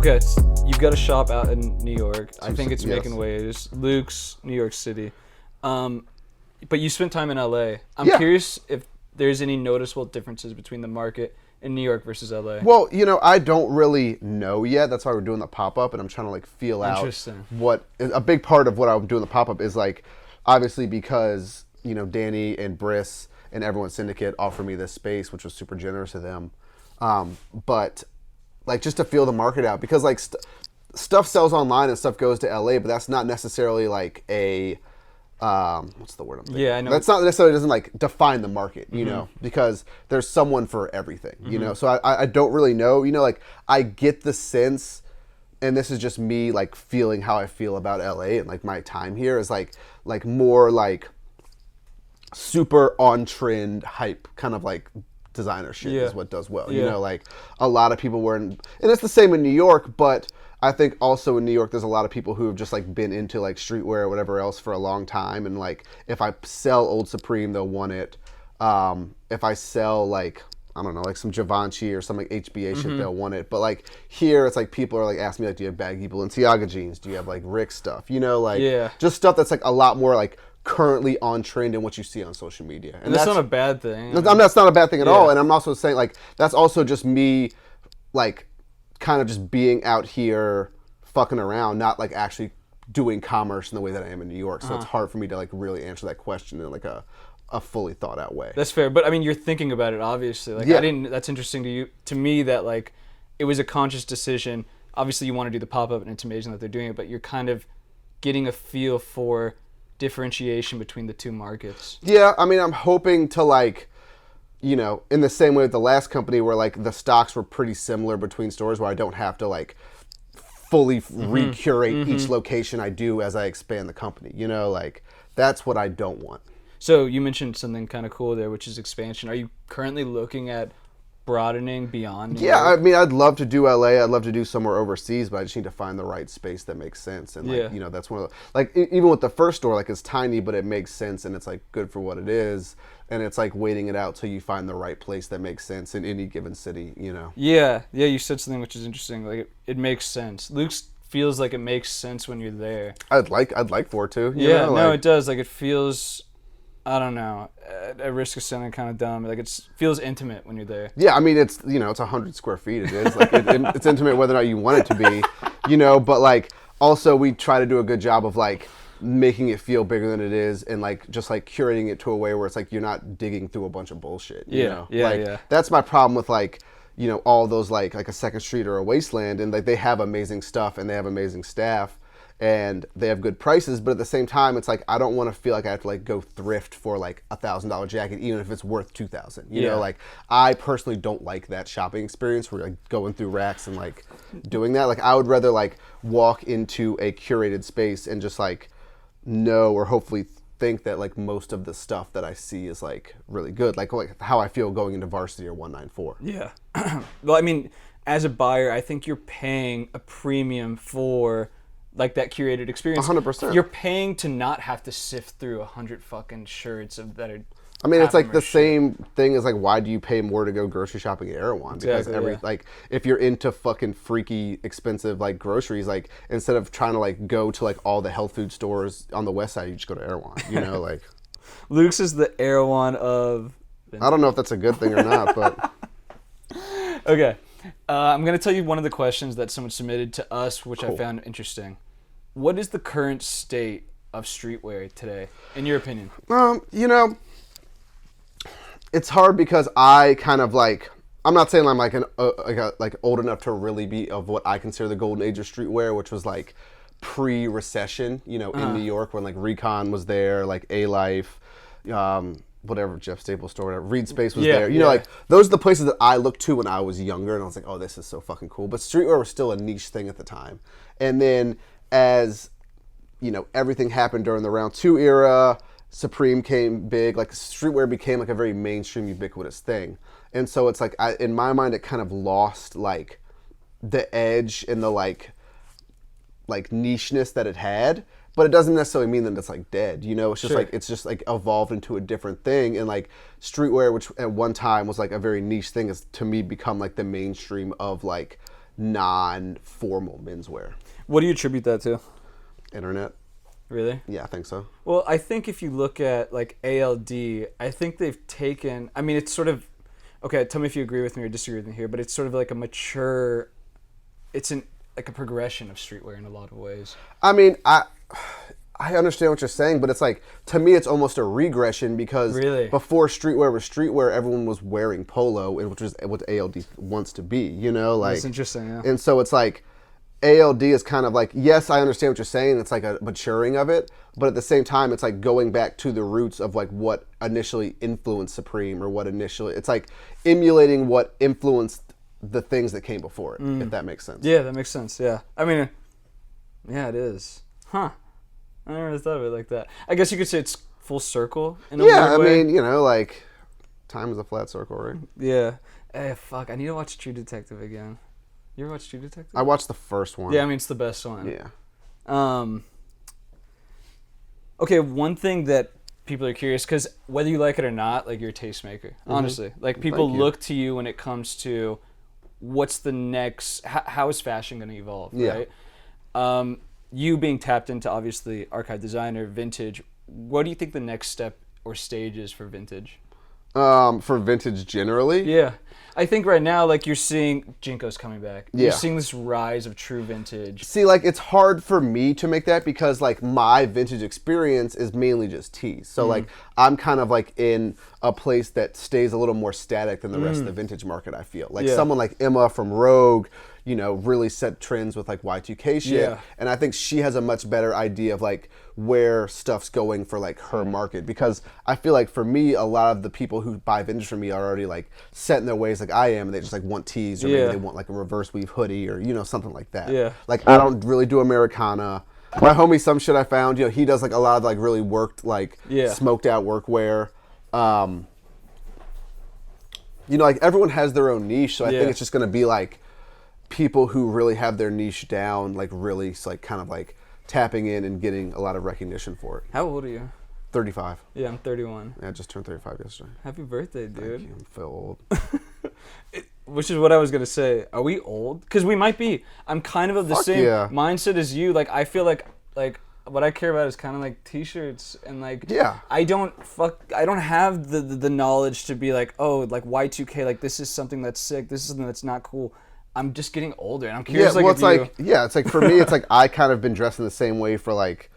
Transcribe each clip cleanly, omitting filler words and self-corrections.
Okay, you've got a shop out in New York. I think it's Yes. making waves. Luke's New York City. But you spent time in LA. I'm Yeah. curious if there's any noticeable differences between the market in New York versus LA. Well, I don't really know yet. That's why we're doing the pop-up, and I'm trying to like feel out Interesting. what a big part of what I'm doing the pop-up is like, obviously because Danny and Briss and everyone Syndicate offered me this space, which was super generous of them. But like just to feel the market out, because like stuff sells online and stuff goes to LA, but that's not necessarily like a what's the word I'm thinking? Yeah, I know. That's not necessarily doesn't like define the market, because there's someone for everything, So I don't really know, like I get the sense, and this is just me like feeling how I feel about LA and like my time here is like more like super on trend hype kind of like designer shit is what does well. Like a lot of people were in, and it's the same in New York, but I think also in New York there's a lot of people who have just like been into like streetwear or whatever else for a long time, and like if I sell Old Supreme they'll want it. If I sell like I don't know, like some Givenchy or some like HBA shit, they'll want it. But like here it's like people are like asking me like, do you have baggy Balenciaga jeans? Do you have like Rick stuff? Just stuff that's like a lot more like currently on trend and what you see on social media. And that's not a bad thing. That's not a bad thing at all. And I'm also saying like that's also just me like kind of just being out here fucking around, not like actually doing commerce in the way that I am in New York. So it's hard for me to like really answer that question in like a fully thought out way. That's fair, but I mean you're thinking about it obviously. Like that's interesting to me that like it was a conscious decision. Obviously you want to do the pop-up and it's amazing that they're doing it, but you're kind of getting a feel for differentiation between the two markets. Yeah, I mean I'm hoping to like in the same way with the last company where like the stocks were pretty similar between stores, where I don't have to like fully recurate each location I do as I expand the company. Like that's what I don't want. So you mentioned something kind of cool there, which is expansion. Are you currently looking at broadening beyond New York? I mean, I'd love to do LA. I'd love to do somewhere overseas, but I just need to find the right space that makes sense. And like, that's one of the, like even with the first store, like it's tiny, but it makes sense and it's like good for what it is. And it's like waiting it out till you find the right place that makes sense in any given city, Yeah, you said something which is interesting. Like it makes sense. Luke's feels like it makes sense when you're there. I'd like for it to. It does. Like it feels, I don't know, at risk of sounding kind of dumb, like it feels intimate when you're there. Yeah, I mean, it's, it's 100 square feet. It is. Like, it's intimate whether or not you want it to be, but like, also we try to do a good job of like making it feel bigger than it is and like just like curating it to a way where it's like you're not digging through a bunch of bullshit. That's my problem with like, all those like a Second Street or a Wasteland, and like they have amazing stuff and they have amazing staff. And they have good prices, but at the same time, it's like I don't want to feel like I have to like go thrift for like $1,000 jacket, even if it's worth $2,000. You know, like I personally don't like that shopping experience where like going through racks and like doing that. Like I would rather like walk into a curated space and just like know or hopefully think that like most of the stuff that I see is like really good, like how I feel going into Varsity or 194. Yeah. Well, I mean, as a buyer, I think you're paying a premium for like that curated experience. 100%. You're paying to not have to sift through 100 fucking shirts that are. I mean, it's like the same thing as like, why do you pay more to go grocery shopping at Erewhon? Because like, if you're into fucking freaky expensive like groceries, like instead of trying to like go to like all the health food stores on the west side, you just go to Erewhon. Like. Luke's is the Erewhon of. I don't know if that's a good thing or not, but. Okay, I'm gonna tell you one of the questions that someone submitted to us, which I found interesting. What is the current state of streetwear today, in your opinion? It's hard because I kind of like, I'm not saying I'm like old enough to really be of what I consider the golden age of streetwear, which was like pre-recession, in New York when like Recon was there, like A-Life, whatever, Jeff Staples store, whatever, Reed Space was there. Like those are the places that I looked to when I was younger, and I was like, oh, this is so fucking cool. But streetwear was still a niche thing at the time. And then as, everything happened during the Round 2 era, Supreme came big, like streetwear became like a very mainstream, ubiquitous thing. And so it's like, in my mind, it kind of lost like the edge and the like nicheness that it had. But it doesn't necessarily mean that it's like dead, It's just it's just like evolved into a different thing, and like streetwear, which at one time was like a very niche thing, has to me become like the mainstream of like non-formal menswear. What do you attribute that to? Internet. Really? Yeah, I think so. Well, I think if you look at like ALD, I think they've taken. I mean, it's sort of okay. Tell me if you agree with me or disagree with me here, but it's sort of like a mature. It's like a progression of streetwear in a lot of ways. I mean, I understand what you're saying, but it's like, to me, it's almost a regression because before streetwear was streetwear, everyone was wearing polo, which is what ALD wants to be, you know? Like, that's interesting, yeah. And so it's like, ALD is kind of like, yes, I understand what you're saying. It's like a maturing of it, but at the same time, it's like going back to the roots of like what initially influenced Supreme or what initially, it's like emulating what influenced the things that came before it, if that makes sense. Yeah, that makes sense, yeah. I mean, yeah, it is. Huh. I never really thought of it like that. I guess you could say it's full circle in a weird way. Mean, you know, like, time is a flat circle, right? Yeah. Hey, fuck, I need to watch True Detective again. You ever watch True Detective? I watched the first one. Yeah, I mean, it's the best one. Yeah. Okay, one thing that people are curious, because whether you like it or not, like, you're a tastemaker, honestly. Like, people look to you when it comes to what's the next, how is fashion going to evolve, right? You being tapped into, obviously, archive designer, vintage, what do you think the next step or stage is for vintage? For vintage generally? Yeah. I think right now, like, you're seeing Jinko's coming back. Yeah. You're seeing this rise of true vintage. See, like, it's hard for me to make that because, like, my vintage experience is mainly just tees. So, like, I'm kind of, like, in a place that stays a little more static than the rest of the vintage market, I feel. Like, someone like Emma from Rogue, you know, really set trends with, like, Y2K shit. Yeah. And I think she has a much better idea of, like, where stuff's going for, like, her market. Because I feel like, for me, a lot of the people who buy vintage from me are already, like, set in their ways like I am. And they just, like, want tees or maybe they want, like, a reverse weave hoodie or, you know, something like that. Yeah. Like, I don't really do Americana. My homie, some shit I found, you know, he does, like, a lot of, like, really worked, like, smoked out workwear. You know, like, everyone has their own niche. So I think it's just going to be, like, people who really have their niche down, like, really, like, kind of, like, tapping in and getting a lot of recognition for it. How old are you? 35. Yeah, I'm 31. Yeah, I just turned 35 yesterday. Happy birthday, dude. Thank you. I feel old. Which is what I was going to say. Are we old? Because we might be. I'm kind of the same mindset as you. Like, I feel like what I care about is kind of like t-shirts and like I don't have the knowledge to be like, oh, like Y2K, like this is something that's sick, this is something that's not cool. I'm just getting older and I'm curious. Yeah, well, it's like for me, it's like I kind of been dressing the same way for like,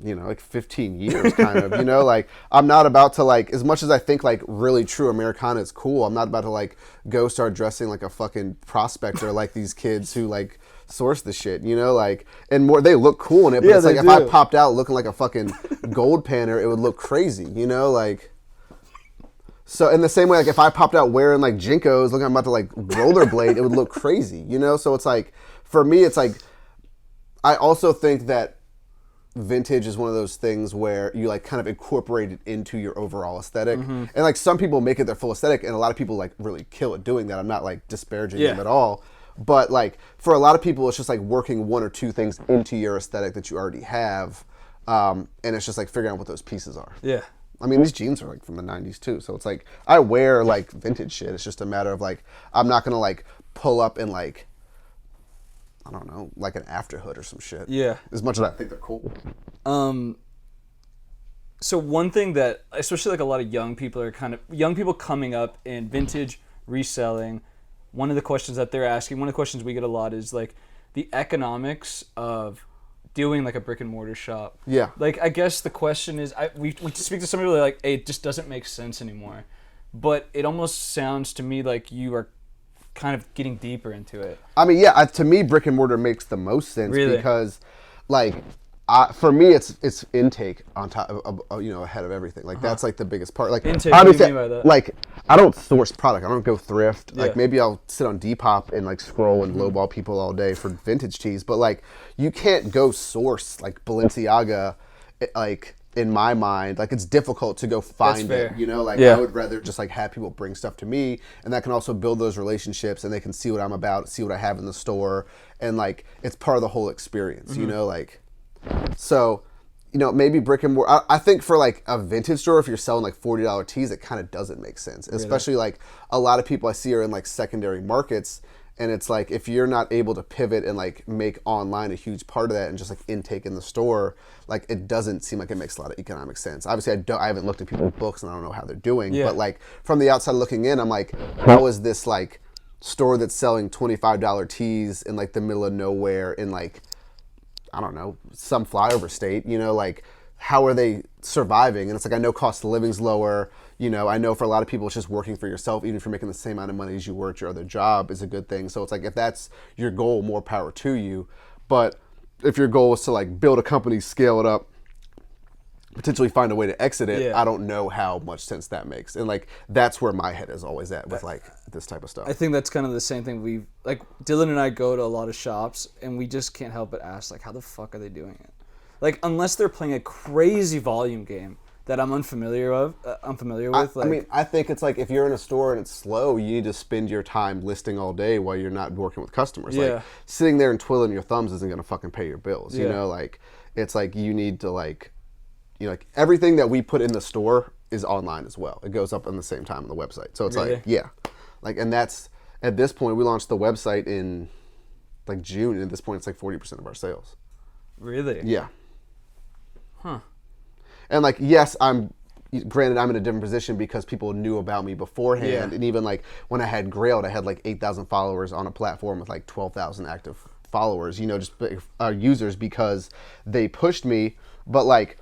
you know, like 15 years kind of, you know, like I'm not about to like, as much as I think like really true Americana is cool, I'm not about to like go start dressing like a fucking prospector like these kids who like source the shit, you know, like, and more, they look cool in it, but it's like if I popped out looking like a fucking gold panner, it would look crazy, you know, like. So in the same way, like if I popped out wearing like Jinkos, looking I'm about to like rollerblade, it would look crazy, you know? So it's like, for me, it's like, I also think that vintage is one of those things where you like kind of incorporate it into your overall aesthetic. And like some people make it their full aesthetic and a lot of people like really kill at doing that. I'm not like disparaging them at all. But like for a lot of people, it's just like working one or two things into your aesthetic that you already have. And it's just like figuring out what those pieces are. Yeah. I mean, these jeans are like from the 90s too. So it's like, I wear like vintage shit. It's just a matter of like, I'm not going to like pull up in like, I don't know, like an afterhood or some shit. Yeah. As much as I think they're cool. So one thing that, especially like a lot of young people coming up in vintage reselling, one of the questions that they're asking, one of the questions we get a lot is like the economics of doing like a brick and mortar shop. Yeah. Like, I guess the question is, we speak to somebody like, hey, it just doesn't make sense anymore. But it almost sounds to me like you are kind of getting deeper into it. I mean, yeah, to me, brick and mortar makes the most sense because, like, for me, it's intake on top of, you know, ahead of everything. Like, that's like the biggest part. Like, intake, what do you mean by that? Like, I don't source product. I don't go thrift. Like, maybe I'll sit on Depop and like scroll and lowball people all day for vintage tees. But like, you can't go source like Balenciaga, like, in my mind, like, it's difficult to go find it, you know, like, I would rather just like have people bring stuff to me, and that can also build those relationships, and they can see what I'm about, see what I have in the store, and like, it's part of the whole experience, you know, like, so, you know, maybe brick and mortar. I think for like a vintage store, if you're selling like $40 tees, it kind of doesn't make sense, especially like a lot of people I see are in like secondary markets, And it's like, if you're not able to pivot and like make online a huge part of that and just like intake in the store, like it doesn't seem like it makes a lot of economic sense. Obviously, I haven't looked at people's books and I don't know how they're doing. Yeah. But like from the outside looking in, I'm like, how is this like store that's selling $25 tees in like the middle of nowhere in like, I don't know, some flyover state, you know, like how are they surviving? And it's like, I know cost of living's lower. You know, I know for a lot of people, it's just working for yourself, even if you're making the same amount of money as you were at your other job, is a good thing. So it's like, if that's your goal, more power to you. But if your goal is to like build a company, scale it up, potentially find a way to exit it, I don't know how much sense that makes. And like, that's where my head is always at with like this type of stuff. I think that's kind of the same thing. Like Dylan and I go to a lot of shops and we just can't help but ask, like, how the fuck are they doing it? Like, unless they're playing a crazy volume game that I'm unfamiliar with. I mean, I think it's like, if you're in a store and it's slow, you need to spend your time listing all day while you're not working with customers. Yeah. Like, sitting there and twiddling your thumbs isn't going to fucking pay your bills. You know, like, it's like, you need to like, you know, like everything that we put in the store is online as well. It goes up on the same time on the website. So it's like, yeah. Like, and that's, at this point, we launched the website in like June, and at this point, it's like 40% of our sales. Really? Yeah. Huh. And like, yes, granted, I'm in a different position because people knew about me beforehand. And even like when I had Grailed, I had like 8,000 followers on a platform with like 12,000 active followers, you know, just users, because they pushed me. But like,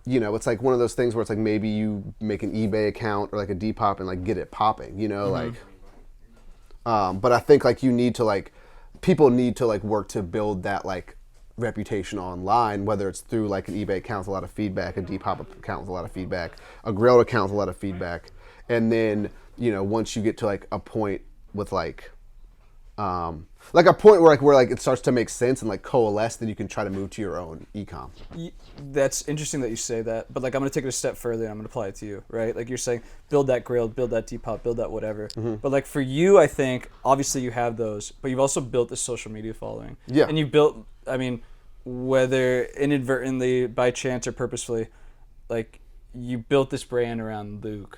you know, it's like one of those things where it's like, maybe you make an eBay account or like a Depop and like get it popping, you know, like, but I think like people need to like work to build that like reputation online, whether it's through like an eBay account with a lot of feedback, a Depop account with a lot of feedback, a Grailed account with a lot of feedback. And then, you know, once you get to like a point with like a point where it starts to make sense and like coalesce, then you can try to move to your own e-com. That's interesting that you say that, but like, I'm going to take it a step further and I'm going to apply it to you, right? Like you're saying, build that Grailed, build that Depop, build that whatever. But like for you, I think obviously you have those, but you've also built this social media following. Yeah. And you built, I mean, whether inadvertently, by chance or purposefully, like you built this brand around Luke.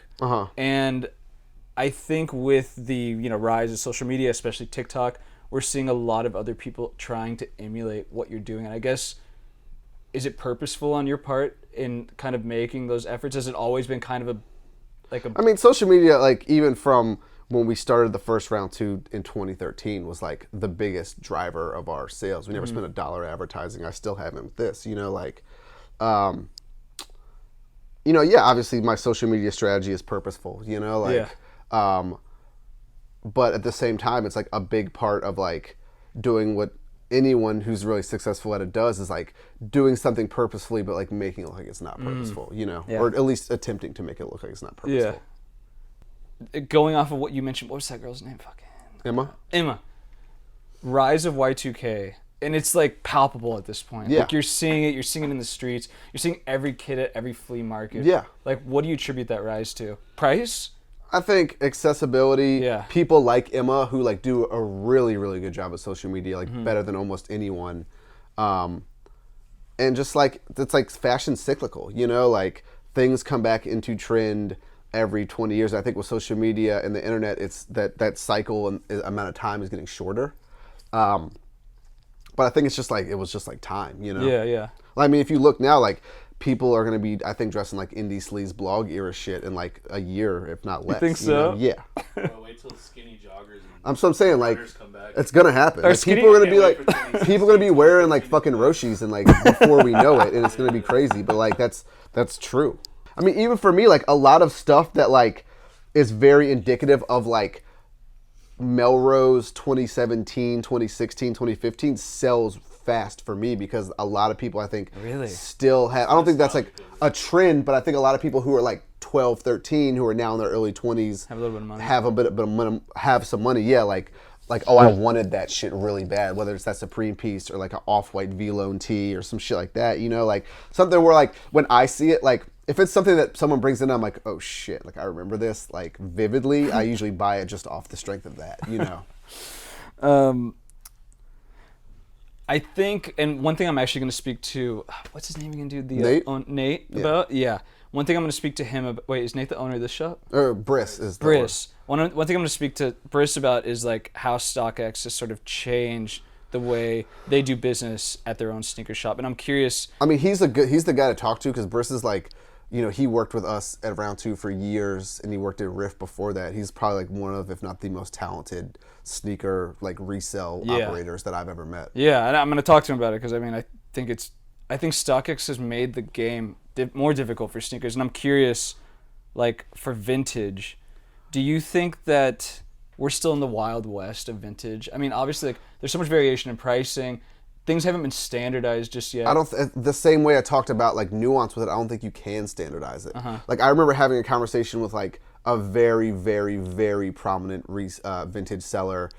And I think with the, you know, rise of social media, especially TikTok, we're seeing a lot of other people trying to emulate what you're doing. And I guess, is it purposeful on your part in kind of making those efforts? Has it always been kind of I mean, social media, like even from when we started the first round two in 2013, was like the biggest driver of our sales. We never spent $1 advertising. I still haven't with this, you know, like, you know, yeah, obviously my social media strategy is purposeful, you know, like, but at the same time, it's like a big part of like doing what anyone who's really successful at it does, is like doing something purposefully, but like making it look like it's not purposeful, you know, or at least attempting to make it look like it's not purposeful. Going off of what you mentioned, what was that girl's name? Fucking Emma. Rise of Y2K. And it's like palpable at this point. Yeah. Like you're seeing it in the streets. You're seeing every kid at every flea market. Yeah. Like, what do you attribute that rise to? Price? I think accessibility. People like Emma who like do a really, really good job of social media, like better than almost anyone. And just like, it's like fashion cyclical, you know, like things come back into trend every 20 years. I think with social media and the internet, it's that cycle and amount of time is getting shorter. But I think it's just like, it was just like time, you know? Yeah. I mean, if you look now, like, people are going to be, I think, dressing like Indie Sleaze blog era shit in like a year, if not less. You think so? Know? Yeah. Well, wait till skinny joggers I'm saying, like, come back. it's going to happen. Like, people are going to be like, people are going to be wearing like fucking Roshis and like before we know it, and it's going to be crazy. But like, that's true. I mean, even for me, like a lot of stuff that like is very indicative of like Melrose 2017, 2016, 2015 sells fast for me, because a lot of people, I think, still have, I don't think that's like a trend, but I think a lot of people who are like 12, 13, who are now in their early 20s have a little bit of money, have some money. Yeah. Like, oh, I wanted that shit really bad, whether it's that Supreme piece or like an off-white V-Lone tee or some shit like that, you know, like something where like when I see it, like if it's something that someone brings in, I'm like, oh shit, like I remember this like vividly. I usually buy it just off the strength of that, you know. I think, and one thing I'm actually going to speak to, what's his name again, dude? Nate? Nate about? Yeah. one thing I'm going to speak to him about. Wait, is Nate the owner of this shop? Or Briss is the Briss. One thing I'm going to speak to Briss about is like how StockX has sort of changed the way they do business at their own sneaker shop, and I'm curious. I mean, he's the guy to talk to because Briss is like, he worked with us at Round 2 for years, and he worked at Rift before that. He's probably like one of, if not the most talented sneaker like resale operators that I've ever met. Yeah, and I'm going to talk to him about it because I mean, I think StockX has made the game more difficult for sneakers, and I'm curious, like for vintage, do you think that we're still in the wild west of vintage? I mean, obviously, like, there's so much variation in pricing. Things haven't been standardized just yet. I don't. The same way I talked about like nuance with it, I don't think you can standardize it. Like I remember having a conversation with like a very, very, very prominent vintage seller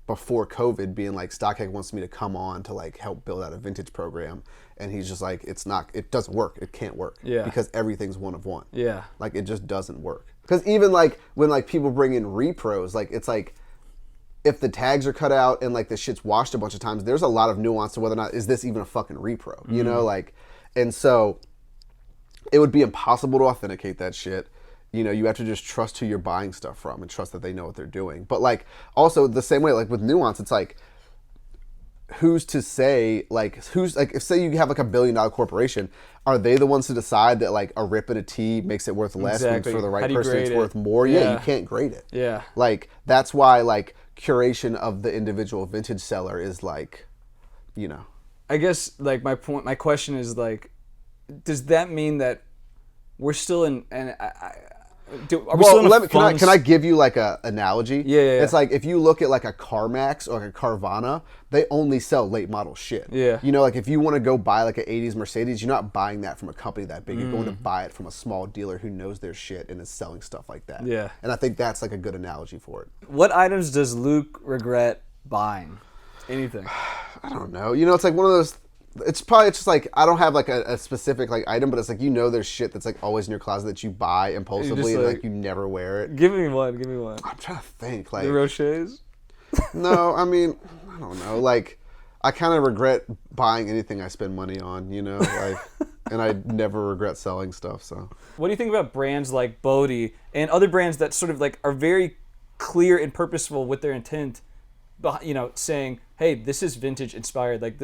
before COVID, being like, StockX wants me to come on to like help build out a vintage program, and he's just like, it doesn't work. It can't work. Yeah. Because everything's one of one. Yeah. Like it just doesn't work. Because even like when like people bring in repros, like it's like if the tags are cut out and like the shit's washed a bunch of times, there's a lot of nuance to whether or not is this even a fucking repro, you know, like, and so it would be impossible to authenticate that shit. You have to just trust who you're buying stuff from and trust that they know what they're doing. But like also the same way, like with nuance, it's like, who's to say, like, if say you have like $1 billion corporation, are they the ones to decide that like a rip and a tee makes it worth less, Exactly. when for the How right do you person grade it's it? worth more? Yeah, you can't grade it. Yeah. Like that's why like curation of the individual vintage seller is like, I guess like my question is like, does that mean that we're still in? And can I give you like a analogy? Yeah. It's like if you look at like a CarMax or like a Carvana, they only sell late model shit. Yeah. Like if you want to go buy like an 80s Mercedes, you're not buying that from a company that big. You're going to buy it from a small dealer who knows their shit and is selling stuff like that. Yeah. And I think that's like a good analogy for it. What items does Luke regret buying? Anything? I don't know. It's like one of those. It's just like I don't have like a specific like item, but it's like there's shit that's like always in your closet that you buy impulsively and like you never wear it. Give me one. I'm trying to think. Like the Rochers? No, I mean I don't know. Like I kind of regret buying anything I spend money on. Like, and I never regret selling stuff. So what do you think about brands like Bodhi and other brands that sort of like are very clear and purposeful with their intent? Saying, hey, this is vintage inspired. Like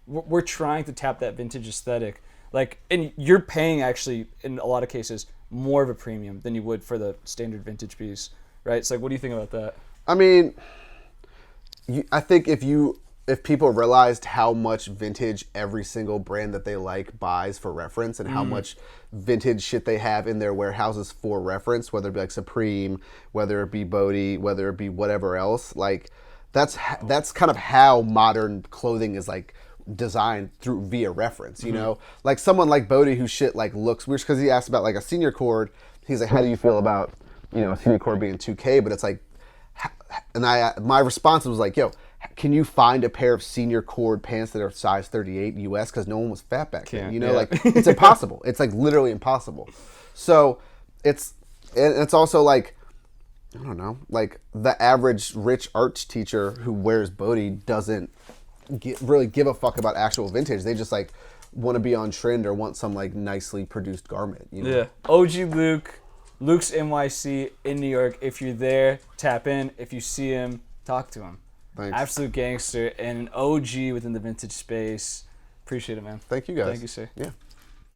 we're trying to tap that vintage aesthetic. Like, and you're paying actually in a lot of cases more of a premium than you would for the standard vintage piece, right? It's like, what do you think about that? I mean, I think if people realized how much vintage every single brand that they like buys for reference and how much vintage shit they have in their warehouses for reference, whether it be like Supreme, whether it be Bodhi, whether it be whatever else, like that's kind of how modern clothing is like designed via reference, like someone like Bodhi who shit like looks weird because he asked about like a senior cord. He's like, how do you feel about a senior cord being 2K? But it's like, and my response was like, yo, can you find a pair of senior cord pants that are size 38 US? Because no one was fat back then, like it's impossible. It's like literally impossible. So it's also like, I don't know, like the average rich arts teacher who wears Bodhi doesn't really give a fuck about actual vintage. They just like want to be on trend or want some like nicely produced garment. Yeah. OG Luke's NYC in New York. If you're there, tap in. If you see him, talk to him. Thanks. Absolute gangster and an OG within the vintage space. Appreciate it, man. Thank you guys. Thank you, sir. Yeah.